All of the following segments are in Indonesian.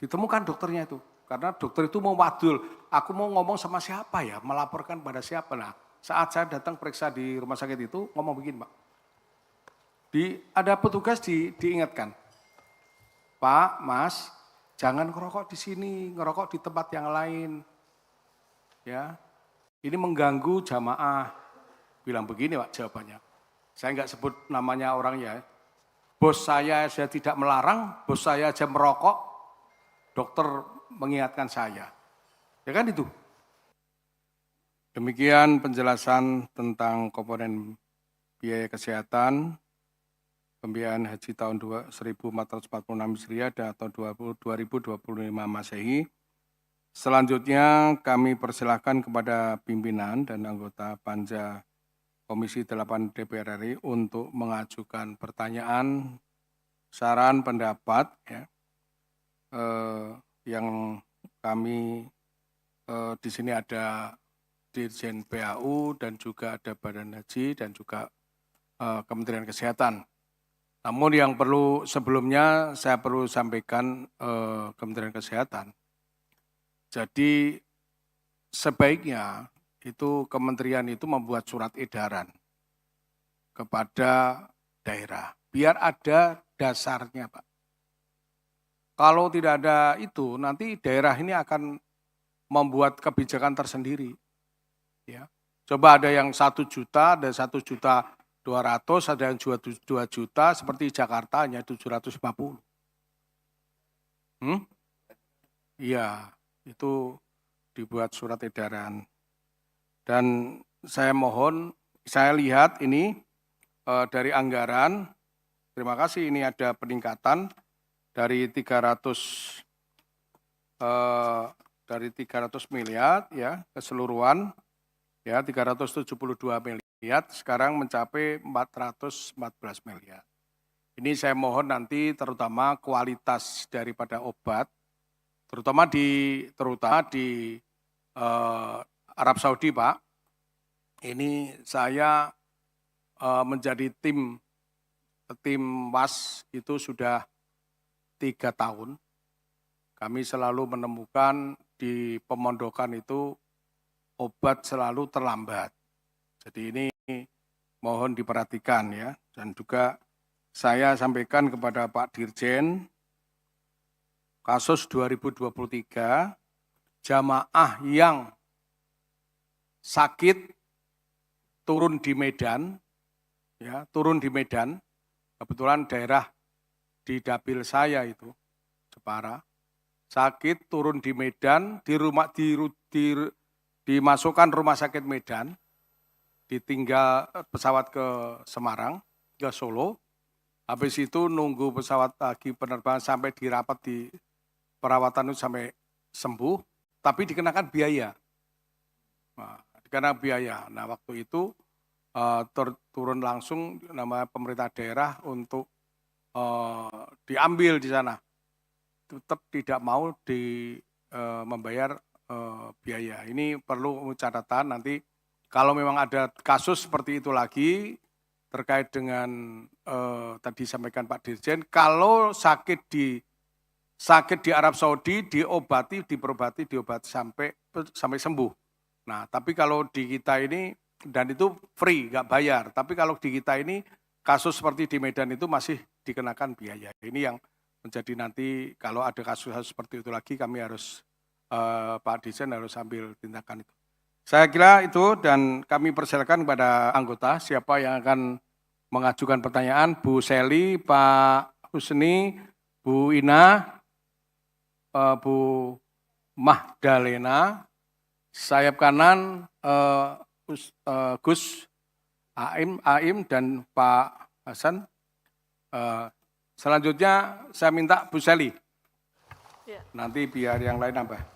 Ditemukan dokternya itu. Karena dokter itu mau wadul, aku mau ngomong sama siapa ya, melaporkan pada siapa. Nah, saat saya datang periksa di rumah sakit itu, ngomong begini Pak. Ada petugas diingatkan, Pak, Mas, jangan ngerokok di sini, ngerokok di tempat yang lain. Ya, ini mengganggu jamaah. Bilang begini Pak jawabannya. Saya nggak sebut namanya orangnya. Bos saya tidak melarang, bos saya aja merokok, dokter mengingatkan saya. Ya kan itu. Demikian penjelasan tentang komponen biaya kesehatan, pembiayaan haji tahun 1446 Hijriah atau 2025 Masehi. Selanjutnya kami persilahkan kepada pimpinan dan anggota Panja Komisi 8 DPR RI untuk mengajukan pertanyaan, saran, pendapat ya, yang kami di sini ada Dirjen PAU dan juga ada Badan Haji dan juga Kementerian Kesehatan. Namun yang perlu sebelumnya saya perlu sampaikan Kementerian Kesehatan. Jadi sebaiknya itu kementerian itu membuat surat edaran kepada daerah. Biar ada dasarnya Pak. Kalau tidak ada itu nanti daerah ini akan membuat kebijakan tersendiri. Ya. Coba ada yang 1 juta, ada 1.200.000, ada yang 2 juta, seperti Jakarta hanya 750. Iya, itu dibuat surat edaran. Dan saya mohon, saya lihat ini dari anggaran, terima kasih ini ada peningkatan dari 300 miliar ya keseluruhan ya 372 miliar sekarang mencapai 414 miliar. Ini saya mohon nanti terutama kualitas daripada obat terutama di Arab Saudi Pak. Ini saya menjadi tim WAS itu sudah 3 tahun. Kami selalu menemukan di pemondokan itu obat selalu terlambat. Jadi ini mohon diperhatikan ya. Dan juga saya sampaikan kepada Pak Dirjen, kasus 2023, jamaah yang sakit turun di Medan, ya turun di Medan, kebetulan daerah di dapil saya itu, Jepara, sakit turun di Medan, dimasukkan rumah sakit Medan, ditinggal pesawat ke Semarang, ke Solo, habis itu nunggu pesawat lagi penerbangan sampai dirapat di perawatan itu sampai sembuh, tapi dikenakan biaya. Nah, waktu itu turun langsung nama pemerintah daerah untuk diambil di sana. Tetap tidak mau membayar biaya. Ini perlu catatan nanti kalau memang ada kasus seperti itu lagi terkait dengan tadi sampaikan Pak Dirjen, kalau sakit di Arab Saudi diobati sampai sembuh. Nah, tapi kalau di kita ini dan itu free, nggak bayar. Tapi kalau di kita ini kasus seperti di Medan itu masih dikenakan biaya. Ini yang menjadi nanti kalau ada kasus seperti itu lagi kami harus Pak Dirjen harus ambil tindakan itu. Saya kira itu dan kami persilakan kepada anggota siapa yang akan mengajukan pertanyaan, Bu Seli, Pak Husni, Bu Ina, Bu Mahdalena, sayap kanan Gus Aim dan Pak Hasan. Selanjutnya saya minta Bu Seli. Ya. Nanti biar yang lain nambah.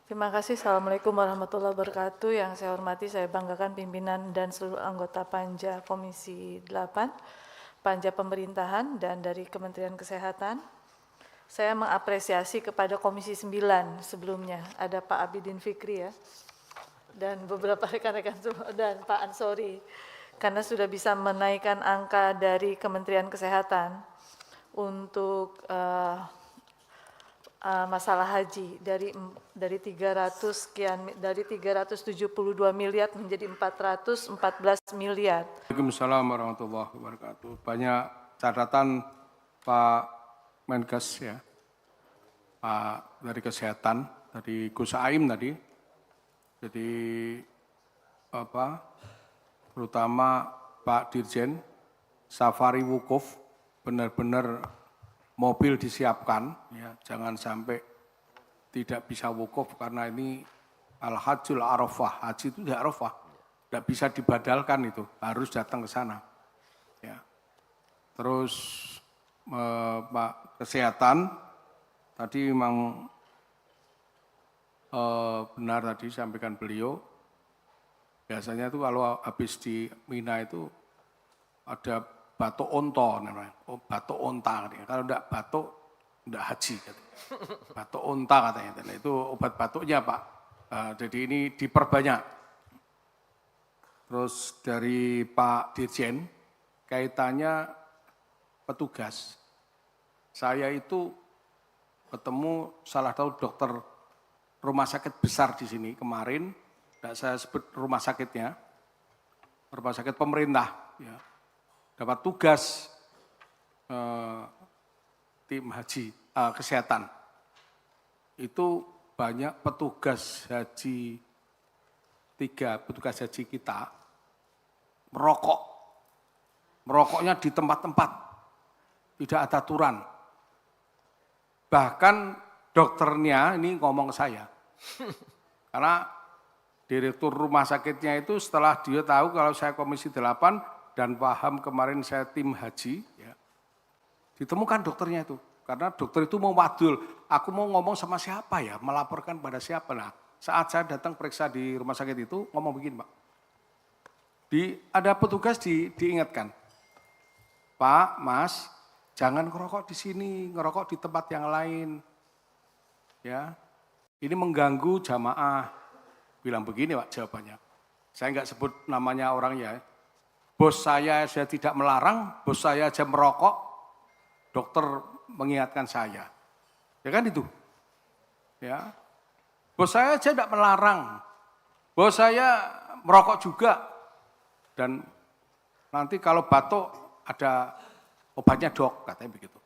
Terima kasih. Assalamualaikum warahmatullahi wabarakatuh. Yang saya hormati, saya banggakan pimpinan dan seluruh anggota Panja Komisi 8, Panja Pemerintahan dan dari Kementerian Kesehatan. Saya mengapresiasi kepada Komisi 9 sebelumnya, ada Pak Abidin Fikri ya, dan beberapa rekan-rekan dan Pak Ansori, karena sudah bisa menaikkan angka dari Kementerian Kesehatan untuk masalah haji dari 372 miliar menjadi 414 miliar. Waalaikumsalam warahmatullahi wabarakatuh. Banyak catatan Pak Menkes ya, Pak dari Kesehatan, dari Gus Aim tadi. Jadi terutama Pak Dirjen, Safari Wukuf, benar-benar mobil disiapkan, ya, jangan sampai tidak bisa wukuf karena ini Al-Hajjul Arafah, haji itu di Arafah, tidak bisa dibadalkan itu, harus datang ke sana. Ya. Terus Pak Kesehatan, tadi memang benar tadi sampaikan beliau, biasanya itu kalau habis di Mina itu ada batuk onto namanya, batuk onta katanya. Kalau enggak batuk, enggak haji katanya. Batuk onta katanya, itu obat batuknya Pak. Jadi ini diperbanyak. Terus dari Pak Dirjen, kaitannya petugas. Saya itu ketemu salah satu dokter rumah sakit besar di sini kemarin, tidak saya sebut rumah sakitnya, rumah sakit pemerintah, ya, dapat tugas tim haji kesehatan. Itu banyak petugas haji, 3 petugas haji kita merokok. Merokoknya di tempat-tempat, tidak ada aturan. Bahkan dokternya ini ngomong ke saya. Karena direktur rumah sakitnya itu setelah dia tahu kalau saya Komisi 8 dan paham kemarin saya tim haji, ya, ditemukan dokternya itu. Karena dokter itu mau wadul, aku mau ngomong sama siapa ya, melaporkan pada siapa. Nah, saat saya datang periksa di rumah sakit itu, ngomong begini Pak. Ada petugas diingatkan, Pak, Mas, jangan ngerokok di sini, ngerokok di tempat yang lain. Ya, ini mengganggu jamaah. Bilang begini Pak jawabannya. Saya enggak sebut namanya orangnya. Bos saya tidak melarang, bos saya aja merokok, dokter mengingatkan saya. Ya kan itu. Ya. Bos saya aja tidak melarang. Bos saya merokok juga. Dan nanti kalau batuk ada obatnya dok, katanya begitu.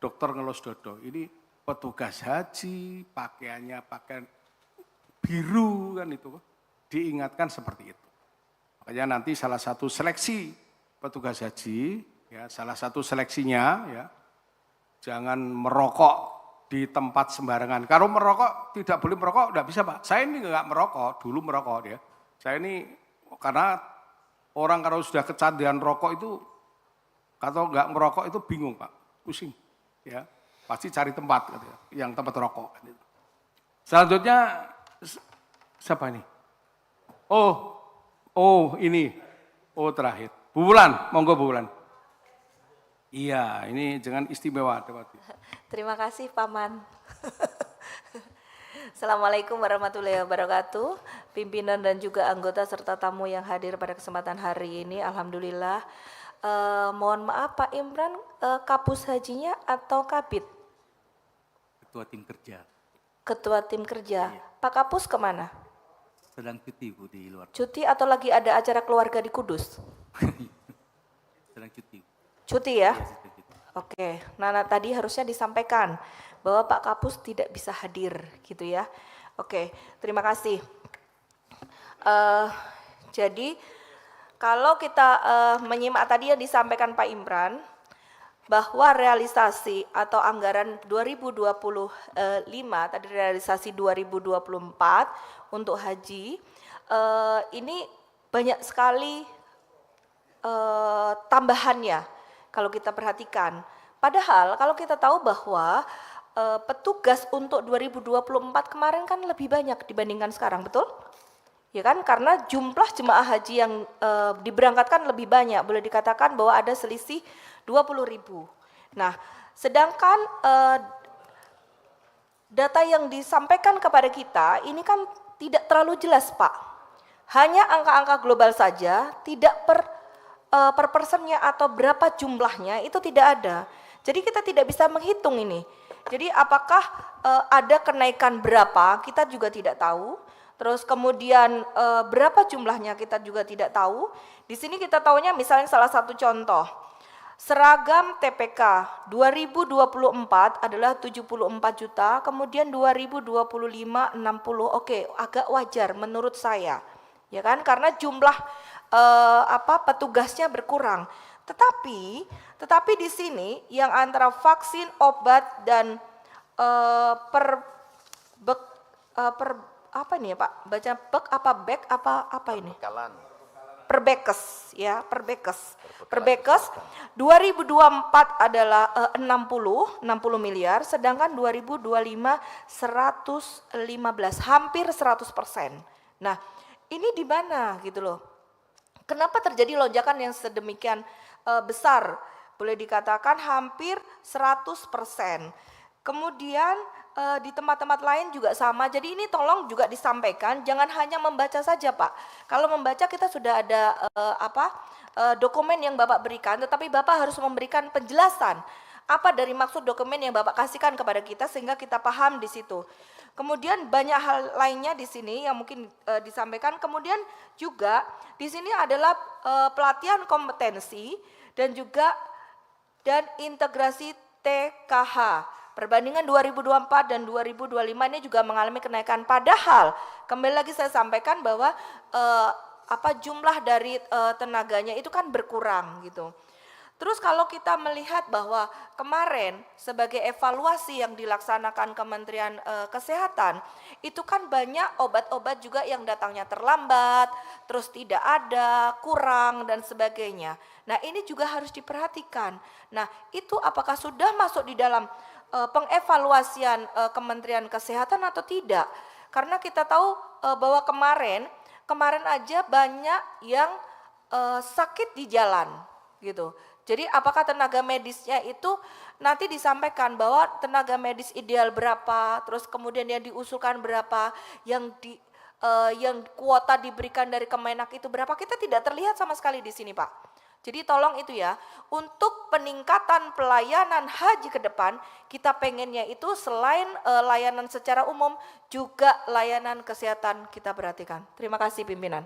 Dokter ngelus dodo. Ini petugas haji, pakaiannya pakaian biru kan itu. Diingatkan seperti itu. Makanya nanti salah satu seleksi petugas haji, ya, salah satu seleksinya, ya, jangan merokok di tempat sembarangan. Kalau merokok, tidak boleh merokok, tidak bisa Pak. Saya ini enggak merokok, dulu merokok dia. Saya ini, karena orang kalau sudah kecanduan rokok itu, atau enggak merokok itu bingung Pak, pusing. Ya, pasti cari tempat, katanya, yang tempat rokok. Selanjutnya, siapa ini? Oh ini, terakhir. Bu Wulan, monggo Bu Wulan. Iya, ini jangan istimewa. Terima kasih Paman. Assalamualaikum warahmatullahi wabarakatuh. Pimpinan dan juga anggota serta tamu yang hadir pada kesempatan hari ini, alhamdulillah. Mohon maaf Pak Imran, kapus hajinya atau kabit? Ketua tim kerja. Ketua tim kerja. Iya. Pak Kapus kemana? Sedang cuti Bu di luar. Cuti atau lagi ada acara keluarga di Kudus? Sedang cuti. Cuti ya? Oke, Nana tadi harusnya disampaikan bahwa Pak Kapus tidak bisa hadir gitu ya. Oke, terima kasih. Jadi kalau kita menyimak tadi yang disampaikan Pak Imran, bahwa realisasi atau anggaran 2025, tadi realisasi 2024 untuk haji, ini banyak sekali tambahannya kalau kita perhatikan. Padahal kalau kita tahu bahwa petugas untuk 2024 kemarin kan lebih banyak dibandingkan sekarang, betul? Ya kan, karena jumlah jemaah haji yang diberangkatkan lebih banyak, boleh dikatakan bahwa ada selisih 20.000. Nah, sedangkan data yang disampaikan kepada kita ini kan tidak terlalu jelas Pak. Hanya angka-angka global saja, tidak per persennya atau berapa jumlahnya itu tidak ada. Jadi kita tidak bisa menghitung ini. Jadi apakah ada kenaikan berapa, kita juga tidak tahu. Terus kemudian berapa jumlahnya kita juga tidak tahu. Di sini kita tahunya misalnya salah satu contoh. Seragam TPK 2024 adalah 74 juta, kemudian 2025 60. Oke, agak wajar menurut saya. Ya kan? Karena jumlah petugasnya berkurang. Tetapi di sini yang antara vaksin, obat dan apa ini ya Pak? Baca bek apa bek apa ini? Perbekes ya, Perbekes 2024 adalah 60 miliar, sedangkan 2025 115, hampir 100%. Nah, ini di mana gitu loh. Kenapa terjadi lonjakan yang sedemikian besar? Boleh dikatakan hampir 100%. Kemudian di tempat-tempat lain juga sama. Jadi ini tolong juga disampaikan, jangan hanya membaca saja Pak. Kalau membaca kita sudah ada dokumen yang Bapak berikan, tetapi Bapak harus memberikan penjelasan. Apa dari maksud dokumen yang Bapak kasihkan kepada kita sehingga kita paham di situ. Kemudian banyak hal lainnya di sini yang mungkin disampaikan. Kemudian juga di sini adalah pelatihan kompetensi dan juga integrasi TKH. Perbandingan 2024 dan 2025 ini juga mengalami kenaikan. Padahal kembali lagi saya sampaikan bahwa jumlah dari tenaganya itu kan berkurang gitu. Terus kalau kita melihat bahwa kemarin sebagai evaluasi yang dilaksanakan Kementerian Kesehatan, itu kan banyak obat-obat juga yang datangnya terlambat, terus tidak ada, kurang dan sebagainya. Nah ini juga harus diperhatikan. Nah itu apakah sudah masuk di dalam pengevaluasian Kementerian Kesehatan atau tidak? Karena kita tahu bahwa kemarin aja banyak yang sakit di jalan gitu. Jadi apakah tenaga medisnya itu nanti disampaikan bahwa tenaga medis ideal berapa, terus kemudian yang diusulkan berapa, yang kuota diberikan dari Kemenak itu berapa, kita tidak terlihat sama sekali di sini Pak. Jadi tolong itu ya, untuk peningkatan pelayanan haji ke depan, kita pengennya itu selain layanan secara umum, juga layanan kesehatan kita perhatikan. Terima kasih pimpinan.